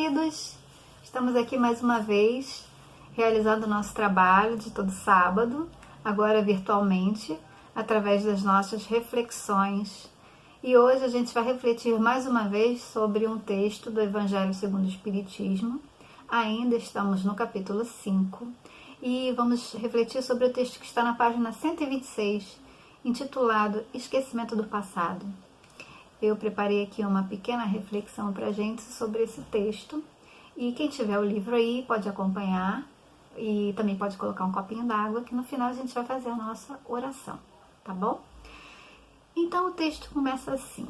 queridos! Estamos aqui mais uma vez, realizando o nosso trabalho de todo sábado, agora virtualmente, através das nossas reflexões. E hoje a gente vai refletir mais uma vez sobre um texto do Evangelho segundo o Espiritismo. Ainda estamos no capítulo 5 e vamos refletir sobre o texto que está na página 126, intitulado Esquecimento do Passado. Eu preparei aqui uma pequena reflexão para a gente sobre esse texto. E quem tiver o livro aí pode acompanhar e também pode colocar um copinho d'água, que no final a gente vai fazer a nossa oração, tá bom? Então o texto começa assim.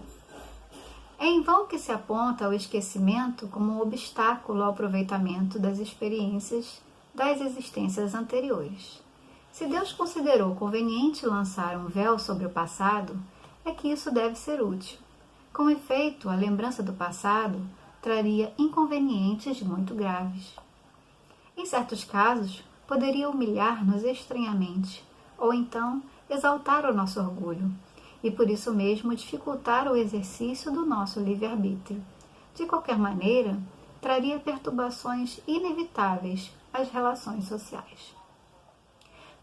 É em vão que se aponta o esquecimento como um obstáculo ao aproveitamento das experiências das existências anteriores. Se Deus considerou conveniente lançar um véu sobre o passado, é que isso deve ser útil. Com efeito, a lembrança do passado traria inconvenientes muito graves. Em certos casos, poderia humilhar-nos estranhamente, ou então exaltar o nosso orgulho, e por isso mesmo dificultar o exercício do nosso livre-arbítrio. De qualquer maneira, traria perturbações inevitáveis às relações sociais.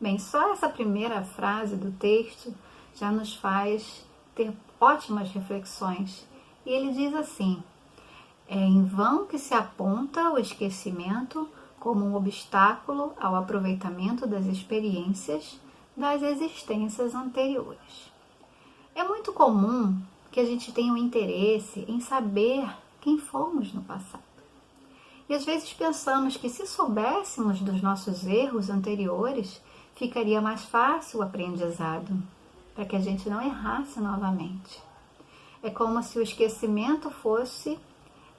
Bem, só essa primeira frase do texto já nos faz ter ótimas reflexões. E ele diz assim: é em vão que se aponta o esquecimento como um obstáculo ao aproveitamento das experiências das existências anteriores. É muito comum que a gente tenha um interesse em saber quem fomos no passado. E às vezes pensamos que se soubéssemos dos nossos erros anteriores, ficaria mais fácil o aprendizado, para que a gente não errasse novamente. É como se o esquecimento fosse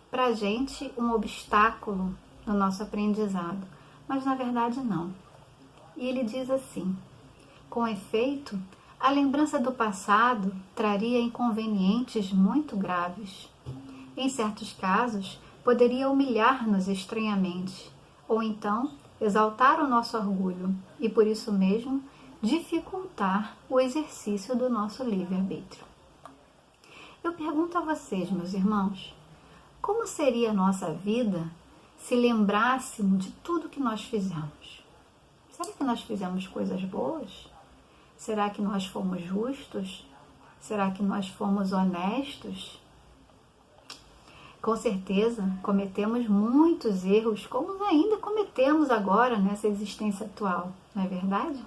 para a gente um obstáculo no nosso aprendizado, mas na verdade não. E ele diz assim: com efeito, a lembrança do passado traria inconvenientes muito graves. Em certos casos, poderia humilhar-nos estranhamente, ou então exaltar o nosso orgulho e, por isso mesmo, dificultar o exercício do nosso livre-arbítrio. Eu pergunto a vocês, meus irmãos, como seria a nossa vida se lembrássemos de tudo que nós fizemos? Será que nós fizemos coisas boas? Será que nós fomos justos? Será que nós fomos honestos? Com certeza, cometemos muitos erros, como ainda cometemos agora nessa existência atual, não é verdade?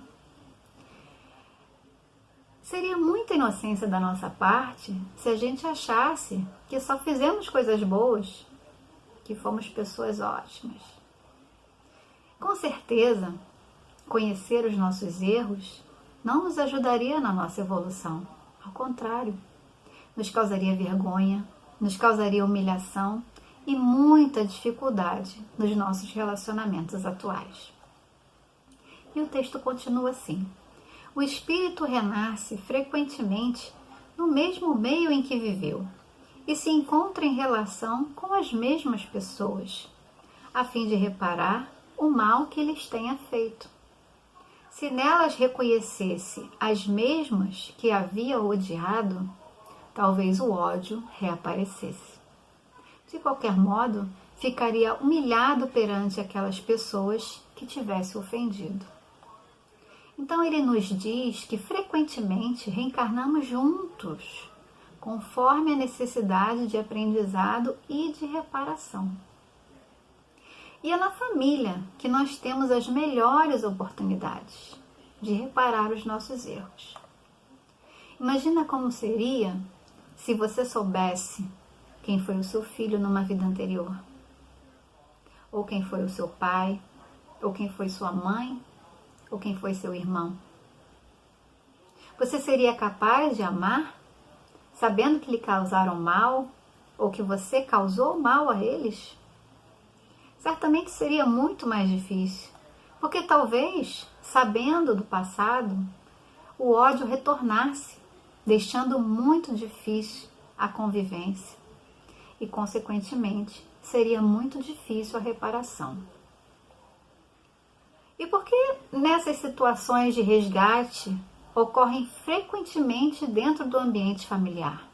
Seria muita inocência da nossa parte se a gente achasse que só fizemos coisas boas, que fomos pessoas ótimas. Com certeza, conhecer os nossos erros não nos ajudaria na nossa evolução. Ao contrário, nos causaria vergonha, nos causaria humilhação e muita dificuldade nos nossos relacionamentos atuais. E o texto continua assim: o espírito renasce frequentemente no mesmo meio em que viveu e se encontra em relação com as mesmas pessoas, a fim de reparar o mal que lhes tenha feito. Se nelas reconhecesse as mesmas que havia odiado, talvez o ódio reaparecesse. De qualquer modo, ficaria humilhado perante aquelas pessoas que tivesse ofendido. Então ele nos diz que frequentemente reencarnamos juntos, conforme a necessidade de aprendizado e de reparação. E é na família que nós temos as melhores oportunidades de reparar os nossos erros. Imagina como seria se você soubesse quem foi o seu filho numa vida anterior, ou quem foi o seu pai, ou quem foi sua mãe, ou quem foi seu irmão. Você seria capaz de amar, sabendo que lhe causaram mal, ou que você causou mal a eles? Certamente seria muito mais difícil, porque talvez, sabendo do passado, o ódio retornasse, deixando muito difícil a convivência e, consequentemente, seria muito difícil a reparação. E por que nessas situações de resgate ocorrem frequentemente dentro do ambiente familiar?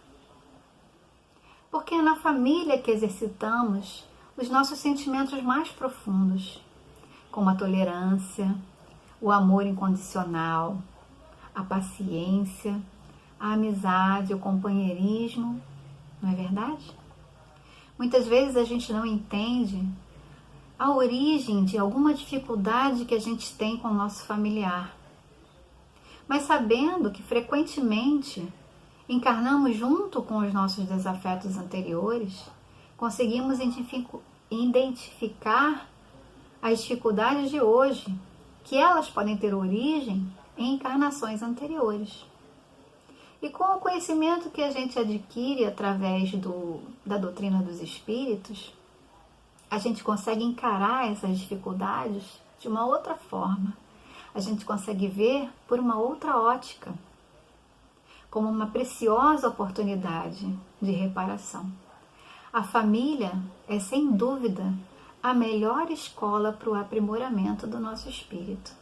Porque é na família que exercitamos os nossos sentimentos mais profundos, como a tolerância, o amor incondicional, a paciência, a amizade, o companheirismo, não é verdade? Muitas vezes a gente não entende a origem de alguma dificuldade que a gente tem com o nosso familiar, mas sabendo que frequentemente encarnamos junto com os nossos desafetos anteriores, conseguimos identificar as dificuldades de hoje, que elas podem ter origem em encarnações anteriores. E com o conhecimento que a gente adquire através da doutrina dos espíritos, a gente consegue encarar essas dificuldades de uma outra forma. A gente consegue ver por uma outra ótica, como uma preciosa oportunidade de reparação. A família é, sem dúvida, a melhor escola para o aprimoramento do nosso espírito.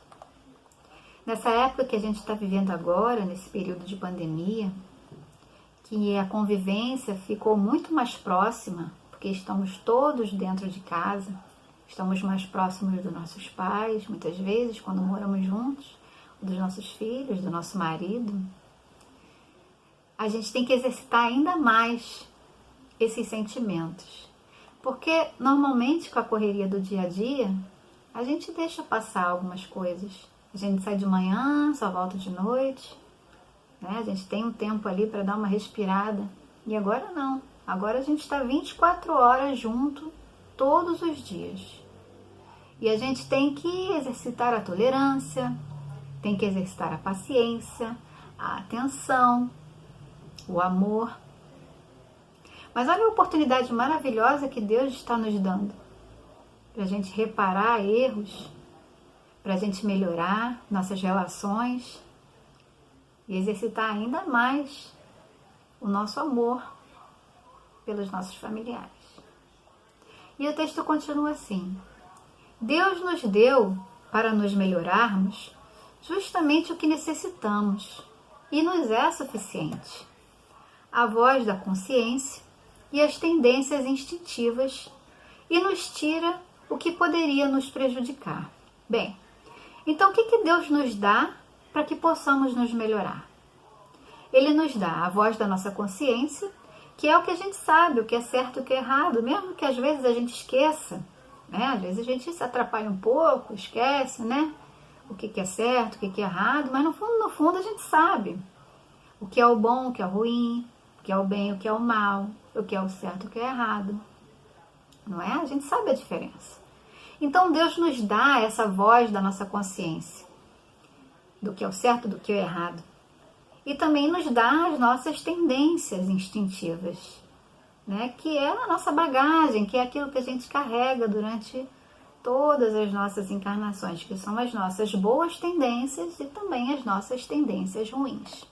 Nessa época que a gente está vivendo agora, nesse período de pandemia, que a convivência ficou muito mais próxima, porque estamos todos dentro de casa, estamos mais próximos dos nossos pais, muitas vezes, quando moramos juntos, dos nossos filhos, do nosso marido. A gente tem que exercitar ainda mais esses sentimentos, porque normalmente com a correria do dia a dia, a gente deixa passar algumas coisas. A gente sai de manhã, só volta de noite, né? A gente tem um tempo ali para dar uma respirada. E agora não. Agora a gente está 24 horas junto, todos os dias. E a gente tem que exercitar a tolerância, tem que exercitar a paciência, a atenção, o amor. Mas olha a oportunidade maravilhosa que Deus está nos dando para a gente reparar erros, para a gente melhorar nossas relações e exercitar ainda mais o nosso amor pelos nossos familiares. E o texto continua assim: Deus nos deu para nos melhorarmos justamente o que necessitamos e nos é suficiente. A voz da consciência e as tendências instintivas e nos tira o que poderia nos prejudicar. Bem, então, o que Deus nos dá para que possamos nos melhorar? Ele nos dá a voz da nossa consciência, que é o que a gente sabe, o que é certo e o que é errado, mesmo que às vezes a gente esqueça, né? Às vezes a gente se atrapalha um pouco, esquece, né? O que é certo, o que é errado, mas no fundo a gente sabe o que é o bom, o que é o ruim, o que é o bem, o que é o mal, o que é o certo, o que é errado, não é? A gente sabe a diferença. Então Deus nos dá essa voz da nossa consciência, do que é o certo, do que é o errado. E também nos dá as nossas tendências instintivas, né? Que é a nossa bagagem, que é aquilo que a gente carrega durante todas as nossas encarnações, que são as nossas boas tendências e também as nossas tendências ruins.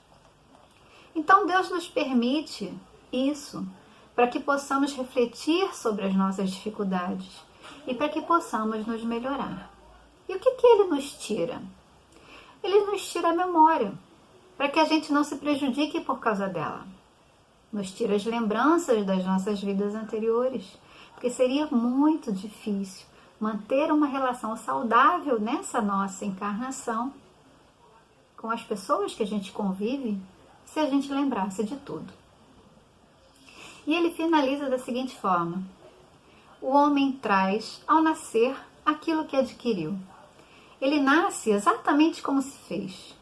Então Deus nos permite isso para que possamos refletir sobre as nossas dificuldades e para que possamos nos melhorar. E o que Ele nos tira? Ele nos tira a memória, para que a gente não se prejudique por causa dela. Nos tira as lembranças das nossas vidas anteriores, porque seria muito difícil manter uma relação saudável nessa nossa encarnação com as pessoas que a gente convive, se a gente lembrasse de tudo. E ele finaliza da seguinte forma: o homem traz, ao nascer, aquilo que adquiriu. Ele nasce exatamente como se fez.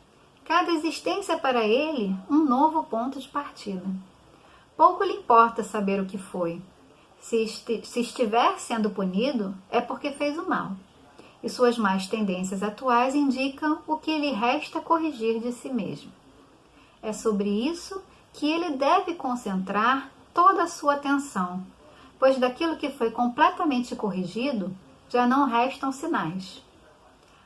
Cada existência é para ele um novo ponto de partida. Pouco lhe importa saber o que foi. Se estiver sendo punido, é porque fez o mal. E suas más tendências atuais indicam o que lhe resta corrigir de si mesmo. É sobre isso que ele deve concentrar toda a sua atenção, pois daquilo que foi completamente corrigido, já não restam sinais.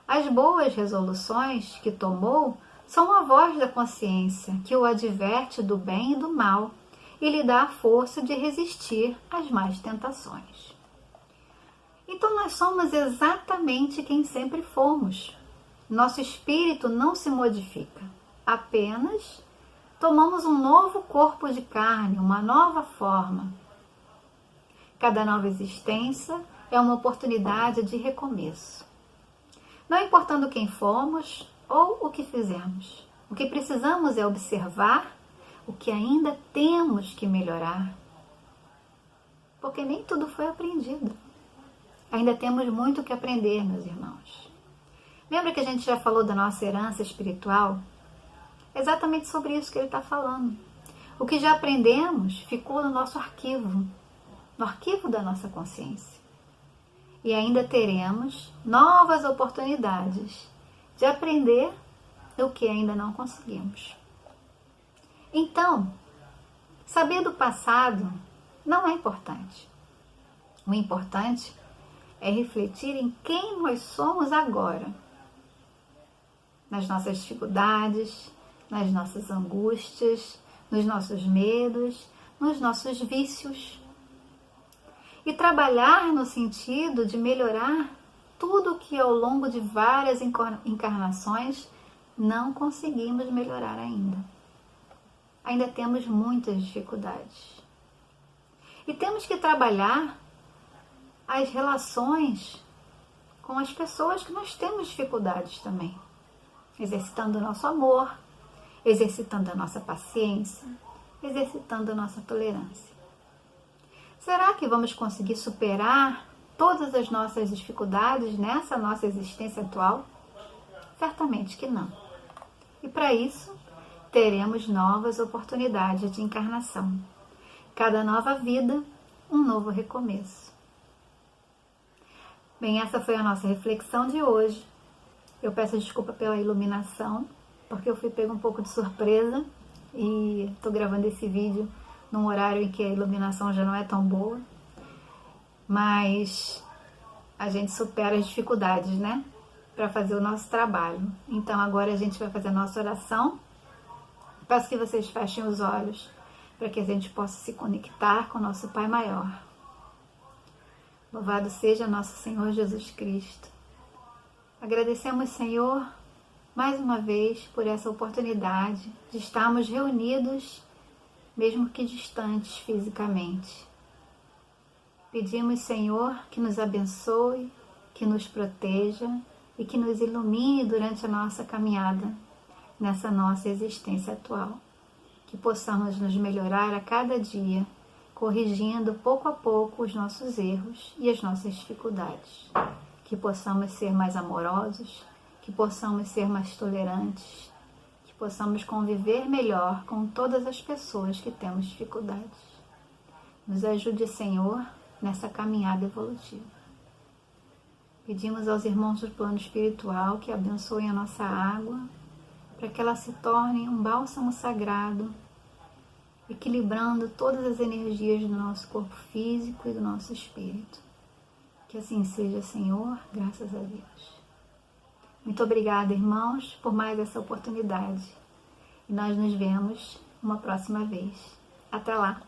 As boas resoluções que tomou são a voz da consciência que o adverte do bem e do mal e lhe dá a força de resistir às más tentações. Então nós somos exatamente quem sempre fomos. Nosso espírito não se modifica, apenas tomamos um novo corpo de carne, uma nova forma, Cada nova existência é uma oportunidade de recomeço. Não importando quem fomos ou o que fizemos, o que precisamos é observar o que ainda temos que melhorar. Porque nem tudo foi aprendido. Ainda temos muito que aprender, meus irmãos. Lembra que a gente já falou da nossa herança espiritual? É exatamente sobre isso que ele está falando. O que já aprendemos ficou no nosso arquivo, no arquivo da nossa consciência. E ainda teremos novas oportunidades de aprender o que ainda não conseguimos. Então, saber do passado não é importante. O importante é refletir em quem nós somos agora. Nas nossas dificuldades, nas nossas angústias, nos nossos medos, nos nossos vícios. E trabalhar no sentido de melhorar tudo o que ao longo de várias encarnações não conseguimos melhorar ainda. Ainda temos muitas dificuldades. E temos que trabalhar as relações com as pessoas que nós temos dificuldades também. Exercitando o nosso amor, exercitando a nossa paciência, exercitando a nossa tolerância. Será que vamos conseguir superar todas as nossas dificuldades nessa nossa existência atual? Certamente que não. E para isso, teremos novas oportunidades de encarnação. Cada nova vida, um novo recomeço. Bem, essa foi a nossa reflexão de hoje. Eu peço desculpa pela iluminação, porque eu fui pega um pouco de surpresa e estou gravando esse vídeo num horário em que a iluminação já não é tão boa. Mas a gente supera as dificuldades, né? Para fazer o nosso trabalho. Então agora a gente vai fazer a nossa oração. Peço que vocês fechem os olhos para que a gente possa se conectar com o nosso Pai Maior. Louvado seja nosso Senhor Jesus Cristo. Agradecemos, Senhor, mais uma vez por essa oportunidade de estarmos reunidos, mesmo que distantes fisicamente. Pedimos, Senhor, que nos abençoe, que nos proteja e que nos ilumine durante a nossa caminhada nessa nossa existência atual. Que possamos nos melhorar a cada dia, corrigindo pouco a pouco os nossos erros e as nossas dificuldades. Que possamos ser mais amorosos, que possamos ser mais tolerantes, que possamos conviver melhor com todas as pessoas que temos dificuldades. Nos ajude, Senhor, nessa caminhada evolutiva. Pedimos aos irmãos do plano espiritual que abençoem a nossa água, para que ela se torne um bálsamo sagrado, equilibrando todas as energias do nosso corpo físico e do nosso espírito. Que assim seja, Senhor, graças a Deus. Muito obrigada, irmãos, por mais essa oportunidade. E nós nos vemos uma próxima vez. Até lá!